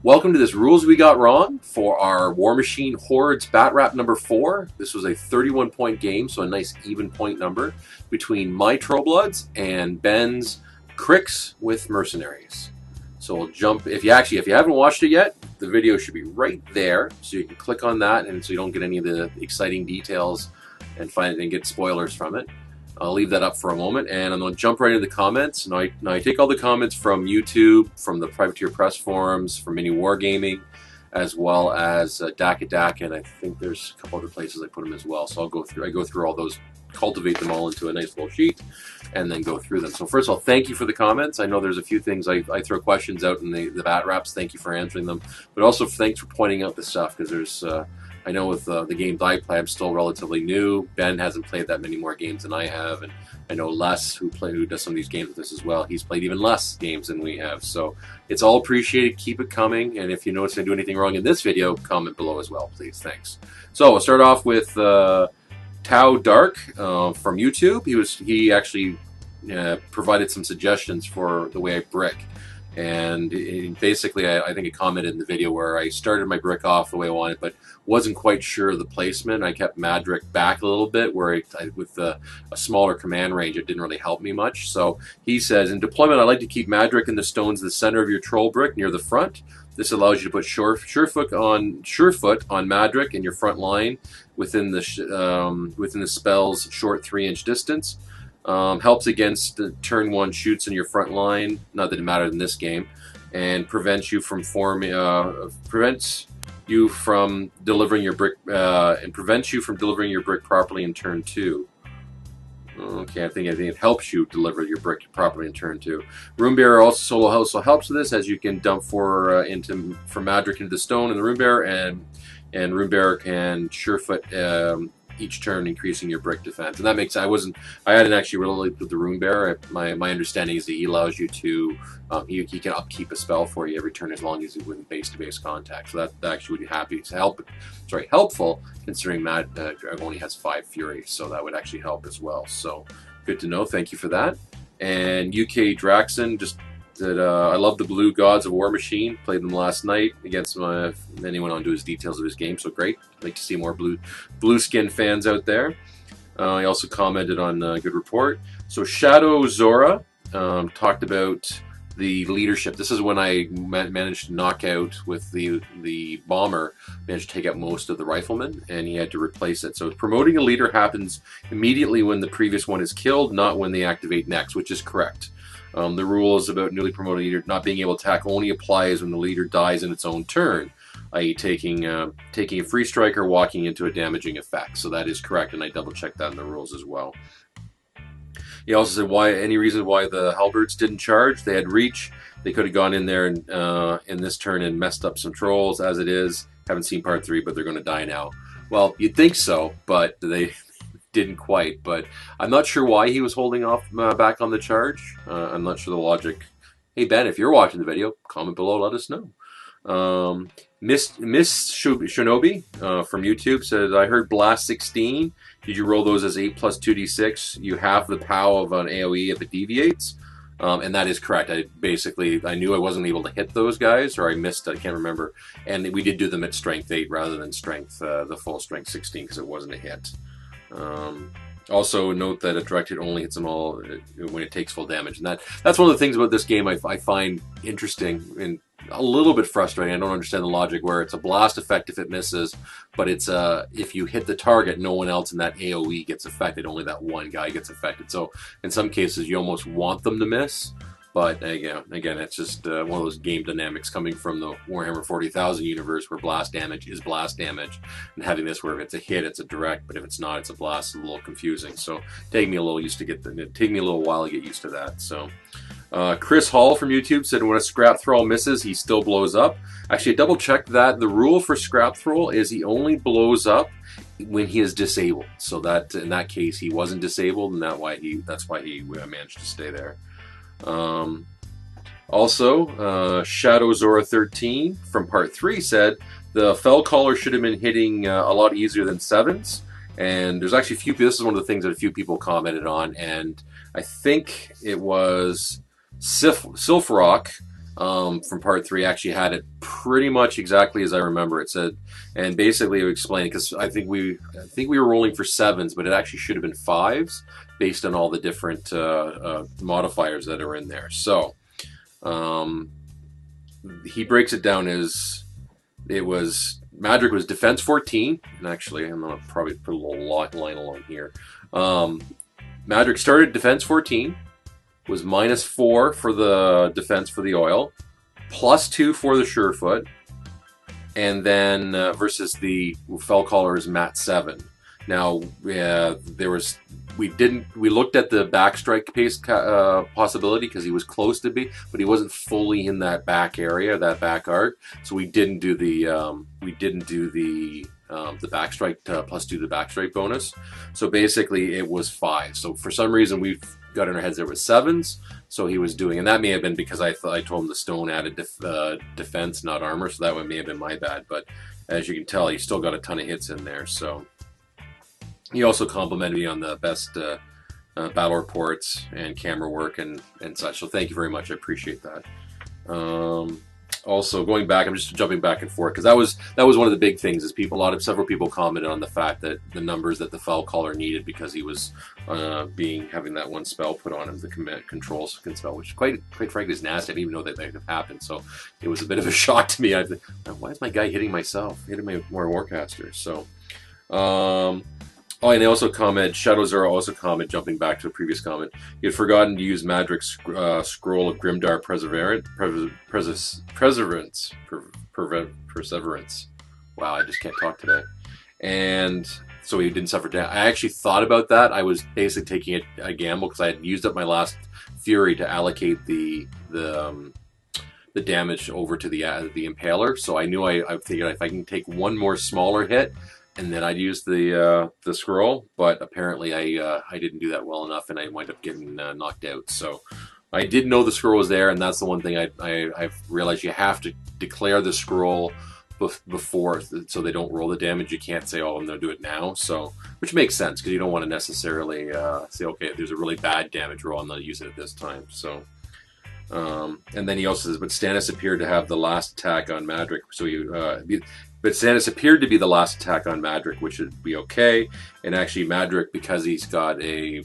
Welcome to this Rules We Got Wrong for our Warmachine Hordes BatRep number 4. This was a 31-point game, so a nice even point number between my Trollbloods and Ben's Cryx with Mercenaries. So we'll jump. If you haven't watched it yet, the video should be right there, so you can click on that, and so you don't get any of the exciting details and get spoilers from it. I'll leave that up for a moment, and I'm going to jump right into the comments. Now I take all the comments from YouTube, from the Privateer Press forums, from Mini Wargaming, as well as Dak, and I think there's a couple other places I put them as well. So I go through all those, cultivate them all into a nice little sheet, and then go through them. So first of all, thank you for the comments. I know there's a few things I throw questions out in the BatReps. Thank you for answering them, but also thanks for pointing out the stuff, because there's I know with the games I play, I'm still relatively new. Ben hasn't played that many more games than I have, and I know Les, who does some of these games with us as well. He's played even less games than we have, so it's all appreciated. Keep it coming, and if you notice I do anything wrong in this video, comment below as well, please. Thanks. So we'll start off with Tao Dark from YouTube. He actually provided some suggestions for the way I brick. And basically, I think I commented in the video where I started my brick off the way I wanted, but wasn't quite sure of the placement. I kept Madrick back a little bit, where with a smaller command range, it didn't really help me much. So he says, in deployment, I like to keep Madrick and the stones in the center of your troll brick near the front. This allows you to put surefoot on Madrick in your front line within the spell's short 3-inch distance. Helps against turn 1 shoots in your front line. Not that it mattered in this game, and prevents you from delivering your brick properly in turn 2. Okay, I think it helps you deliver your brick properly in turn 2. Room Bearer also helps with this, as you can dump from Madrick into the stone in the Room Bearer, and Room Bearer can surefoot each turn, increasing your brick defense. And that makes I hadn't actually really with the Room Bearer. My understanding is that he allows you to he can upkeep a spell for you every turn as long as he's within base-to-base contact. So that actually would be helpful, considering Matt only has 5 Fury, so that would actually help as well. So good to know. Thank you for that. And UK Draxon just said, I love the Blue Gods of Warmachine. Played them last night against anyone on to his details of his game, so great. I'd like to see more blue skin fans out there. He also commented on Good Report. So Shadow Zora talked about the leadership. This is when I managed to knock out with the bomber, managed to take out most of the riflemen, and he had to replace it. So promoting a leader happens immediately when the previous one is killed, not when they activate next, which is correct. The rules about newly promoted leader not being able to attack only applies when the leader dies in its own turn, i.e. taking a free strike or walking into a damaging effect. So that is correct, and I double-checked that in the rules as well. He also said any reason why the halberds didn't charge. They had reach. They could have gone in there and in this turn and messed up some trolls. As it is, haven't seen part 3, but they're going to die now. Well, you'd think so, but they didn't quite. But I'm not sure why he was holding off back on the charge. I'm not sure the logic. Hey Ben, if you're watching the video, comment below, let us know. Miss Shinobi from YouTube says, I heard Blast 16. Did you roll those as 8 plus 2d6? You have the power of an AoE if it deviates. And that is correct. I knew I wasn't able to hit those guys, or I missed it, I can't remember. And we did do them at strength 8 rather than the full strength 16, because it wasn't a hit. Also note that a direct hit only hits them all when it takes full damage, and that's one of the things about this game I find interesting and a little bit frustrating. I don't understand the logic where it's a blast effect if it misses, but it's if you hit the target, no one else in that AoE gets affected, only that one guy gets affected. So in some cases you almost want them to miss, but again it's just one of those game dynamics coming from the Warhammer 40,000 universe, where blast damage is blast damage, and having this where if it's a hit it's a direct, but if it's not it's a blast. It's a little confusing, so take me a little while to get used to that. So Chris Hall from YouTube said, when a scrap thrall misses, he still blows up. Actually, I double checked that. The rule for scrap thrall is he only blows up when he is disabled. So that in that case he wasn't disabled, and that's why he managed to stay there. Also, Shadow Zora 13 from part 3 said the Fell Caller should have been hitting a lot easier than 7s. And there's actually this is one of the things that a few people commented on, and I think it was Silfrock from part 3 actually had it pretty much exactly as I remember it said, and basically it explained, because I think we were rolling for 7s, but it actually should have been 5s based on all the different modifiers that are in there. So he breaks it down as it was Madrick was defense 14, and actually I'm gonna probably put a little line along here. Madrick started defense 14. Was -4 for the defense for the oil, +2 for the Surefoot, and then versus the Fellcaller's Mat 7. Now we looked at the backstrike pace possibility because he was close to be, but he wasn't fully in that back area, that back arc. So we didn't do the backstrike +2 the backstrike bonus. So basically it was 5. So for some reason we've got in our heads there was 7s. So he was doing, and that may have been because I told him the stone added defense, not armor. So that one may have been my bad. But as you can tell, he still got a ton of hits in there. So he also complimented me on the best battle reports and camera work and such. So thank you very much. I appreciate that. Also, going back, I'm just jumping back and forth because that was one of the big things. Is several people commented on the fact that the numbers that the Fellcaller needed because he was having that one spell put on him, the control spell, which quite frankly is nasty. I didn't even know that might have happened, so it was a bit of a shock to me. I thought, why is my guy hitting myself? Hitting my Warcaster. So. Oh, and they also comment, Shadow Zero also comment, jumping back to a previous comment, he had forgotten to use Madrick's Scroll of Grimdar Perseverance. Wow, I just can't talk today. And so he didn't suffer damage. I actually thought about that. I was basically taking a gamble because I had used up my last Fury to allocate the damage over to the Impaler. So I knew I figured if I can take one more smaller hit, and then I'd use the scroll, but apparently I didn't do that well enough, and I wind up getting knocked out. So I did know the scroll was there, and that's the one thing I've realized you have to declare the scroll before, so they don't roll the damage. You can't say, "Oh, I'm going to do it now." So, which makes sense because you don't want to necessarily say, "Okay, there's a really bad damage roll, I'm going to use it at this time." So. And then he also says, but Stannis appeared to have the last attack on Madrick, so but Stannis appeared to be the last attack on Madrick, which would be okay. And actually, Madrick, because he's got the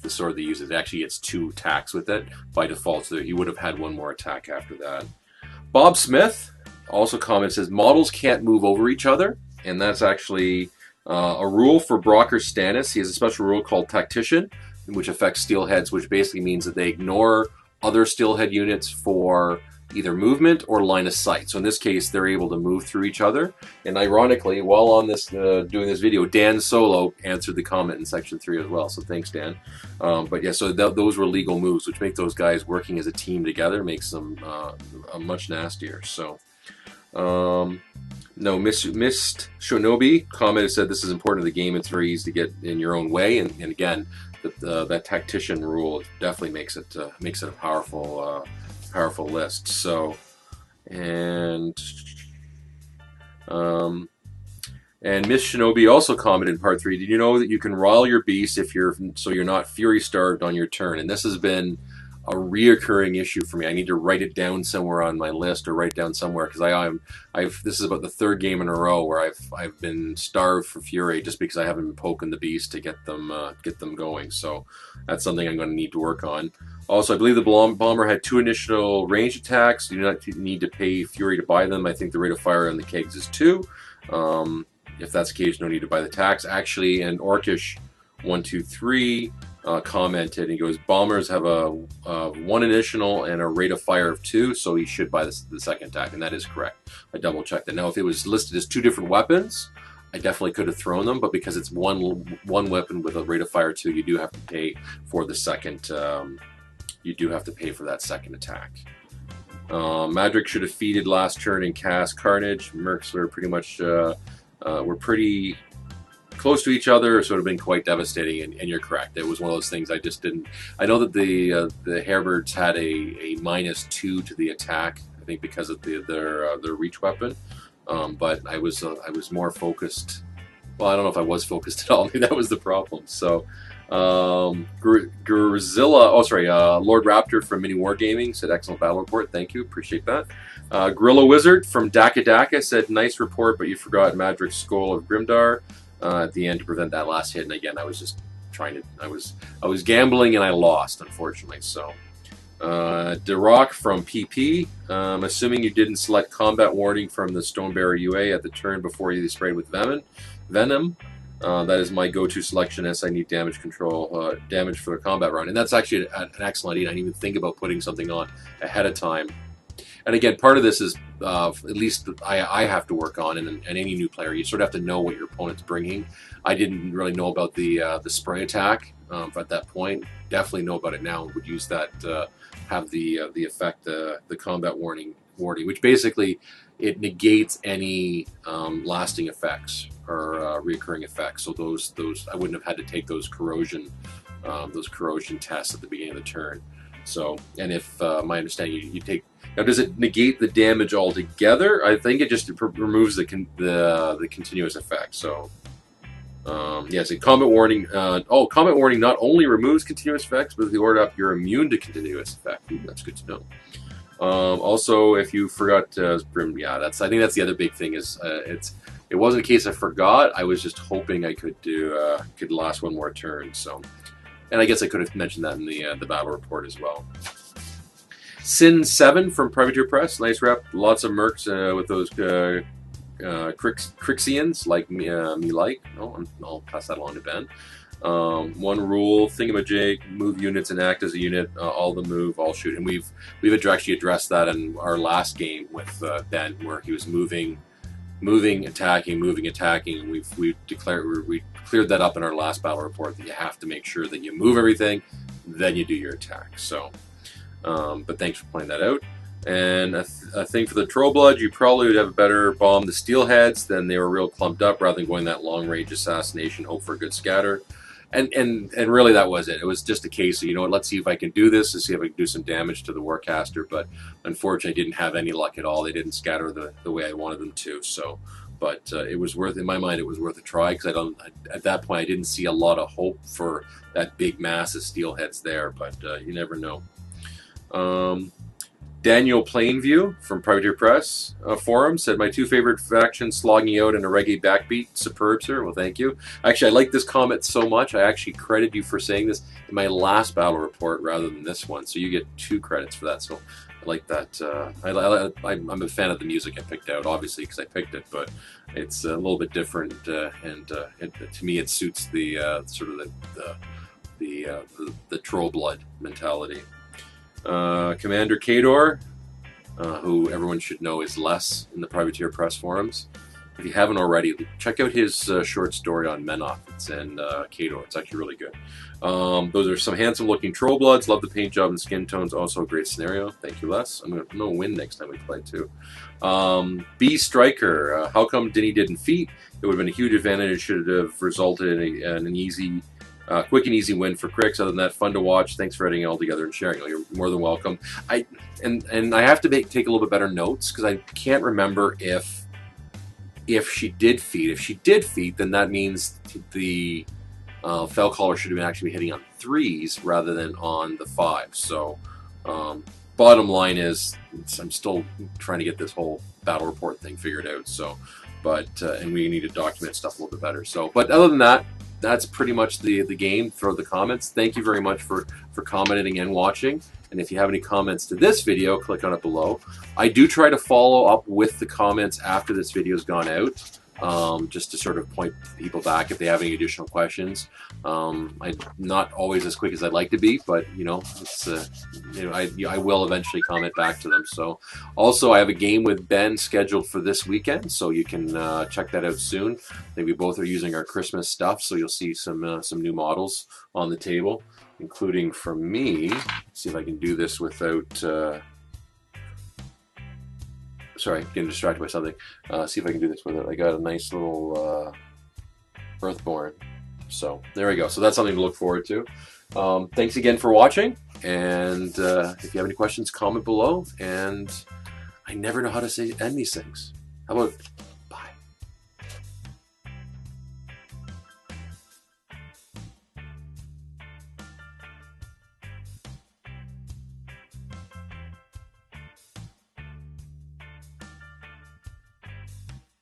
sword that he uses, actually gets 2 attacks with it by default, so he would have had 1 more attack after that. Bob Smith also comments, says models can't move over each other, and that's actually a rule for Brocker Stannis. He has a special rule called Tactician, which affects Steelheads, which basically means that they ignore other Steelhead units for either movement or line of sight. So in this case, they're able to move through each other. And ironically, while on this doing this video, Dan Solo answered the comment in section 3 as well. So thanks, Dan. But yeah, so those were legal moves, which make those guys working as a team together makes them much nastier. So. No, Mist Shonobi commented, said this is important to the game. It's very easy to get in your own way, and again, that tactician rule definitely makes it a powerful list. So, and Miss Shinobi also commented in part 3. Did you know that you can rile your beast you're not fury starved on your turn? And this has been a reoccurring issue for me. I need to write it down somewhere on my list or write it down somewhere because this is about the 3rd game in a row where I've been starved for fury just because I haven't been poking the beast to get them going. So that's something I'm going to need to work on. Also, I believe the bomber had 2 initial range attacks. You do not need to pay fury to buy them. I think the rate of fire on the kegs is 2. If that's the case, no need to buy the tax. Actually, and Orcish 123 commented, and he goes, bombers have a 1 initial and a rate of fire of 2, so he should buy the 2nd attack, and that is correct. I double checked that. Now, if it was listed as 2 different weapons, I definitely could have thrown them, but because it's one weapon with a rate of fire 2, you do have to pay for the second. You do have to pay for that 2nd attack. Madrick should have feeded last turn and cast Carnage. Mercs were pretty much pretty close to each other, so it would have been quite devastating. And you're correct. It was one of those things I just didn't. I know that the Hairbirds had a -2 to the attack. I think because of their reach weapon. But I was more focused. Well, I don't know if I was focused at all. Maybe that was the problem. So Gorzilla, oh sorry, Lord Raptor from Mini Wargaming said excellent battle report. Thank you, appreciate that. Gorilla Wizard from Daka Daka said nice report, but you forgot Madric's Skull of Grimdar at the end to prevent that last hit. And again, I was just trying to, I was gambling and I lost, unfortunately. So, Derock from PP. I'm assuming you didn't select combat warning from the Stonebearer UA at the turn before you sprayed with Venom. That is my go-to selection as I need damage control, damage for the combat run. And that's actually an excellent idea. I didn't even think about putting something on ahead of time. And again, part of this is, at least I have to work on, and any new player, you sort of have to know what your opponent's bringing. I didn't really know about the spray attack at that point. Definitely know about it now and would use that, have the effect, the combat warning, which basically it negates any lasting effects or reoccurring effects. So those I wouldn't have had to take those corrosion tests at the beginning of the turn. So, and if my understanding, you take, now does it negate the damage altogether? I think it just removes the continuous effect. So, yes, combat warning. Combat warning not only removes continuous effects, but if you order up, you're immune to continuous effect. Ooh, that's good to know. Also, if you forgot, yeah, I think that's the other big thing is it wasn't a case I forgot. I was just hoping I could do could last one more turn. So, and I guess I could have mentioned that in the battle report as well. Sin 7 from Privateer Press, nice rep. Lots of mercs with those Cryxians like me like. Oh, I'll pass that along to Ben. One rule, thingamajig, move units and act as a unit, all the move, all shoot. And we've actually addressed that in our last game with Ben, where he was moving, attacking. We cleared that up in our last battle report, that you have to make sure that you move everything, then you do your attack. So, but thanks for pointing that out. And I think for the Trollbloods, you probably would have a better bomb the steelheads than they were real clumped up, rather than going that long range assassination, hope for a good scatter. And really that was it. It was just a case of, you know what, let's see if I can do this, to see if I can do some damage to the Warcaster. But unfortunately, I didn't have any luck at all. They didn't scatter the way I wanted them to. So, but it was worth, in my mind, it was worth a try, because at that point I didn't see a lot of hope for that big mass of steelheads there. But you never know. Daniel Plainview from Privateer Press forum said, my two favorite factions, slogging out and a reggae backbeat. Superb, sir. Well, thank you. Actually, I like this comment so much, I actually credit you for saying this in my last battle report rather than this one. So you get 2 credits for that. So I like that. I'm a fan of the music I picked out, obviously, because I picked it, but it's a little bit different. And to me, it suits the sort of the Trollblood mentality. Commander Kador, who everyone should know is less in the Privateer Press forums. If you haven't already, check out his short story on Menoth. It's in Kador. It's actually really good. Those are some handsome-looking Trollbloods. Love the paint job and skin tones. Also a great scenario. Thank you, Les. I'm gonna win next time we play too. B Striker. How come Denny didn't feat? It would have been a huge advantage. It should have resulted in an easy. Quick and easy win for Cryx. Other than that, fun to watch. Thanks for editing it all together and sharing. You're more than welcome. I have to take a little bit better notes, because I can't remember if she did feed. If she did feed, then that means the fell caller should have actually been hitting on 3s rather than on the 5s. So bottom line is, I'm still trying to get this whole battle report thing figured out. So, but and we need to document stuff a little bit better. So, but other than that, that's pretty much the game. Throw the comments. Thank you very much for commenting and watching. And if you have any comments to this video, click on it below. I do try to follow up with the comments after this video's gone out, just to sort of point people back if they have any additional questions. I'm not always as quick as I'd like to be, but you know, it's I will eventually comment back to them. So, also I have a game with Ben scheduled for this weekend, so you can check that out soon. I think we both are using our Christmas stuff, so you'll see some new models on the table, including from me. Let's see if I can do this without. Sorry, getting distracted by something. See if I can do this with it. I got a nice little Earthborn. So there we go. So that's something to look forward to. Thanks again for watching. And if you have any questions, comment below. And I never know how to end these things. How about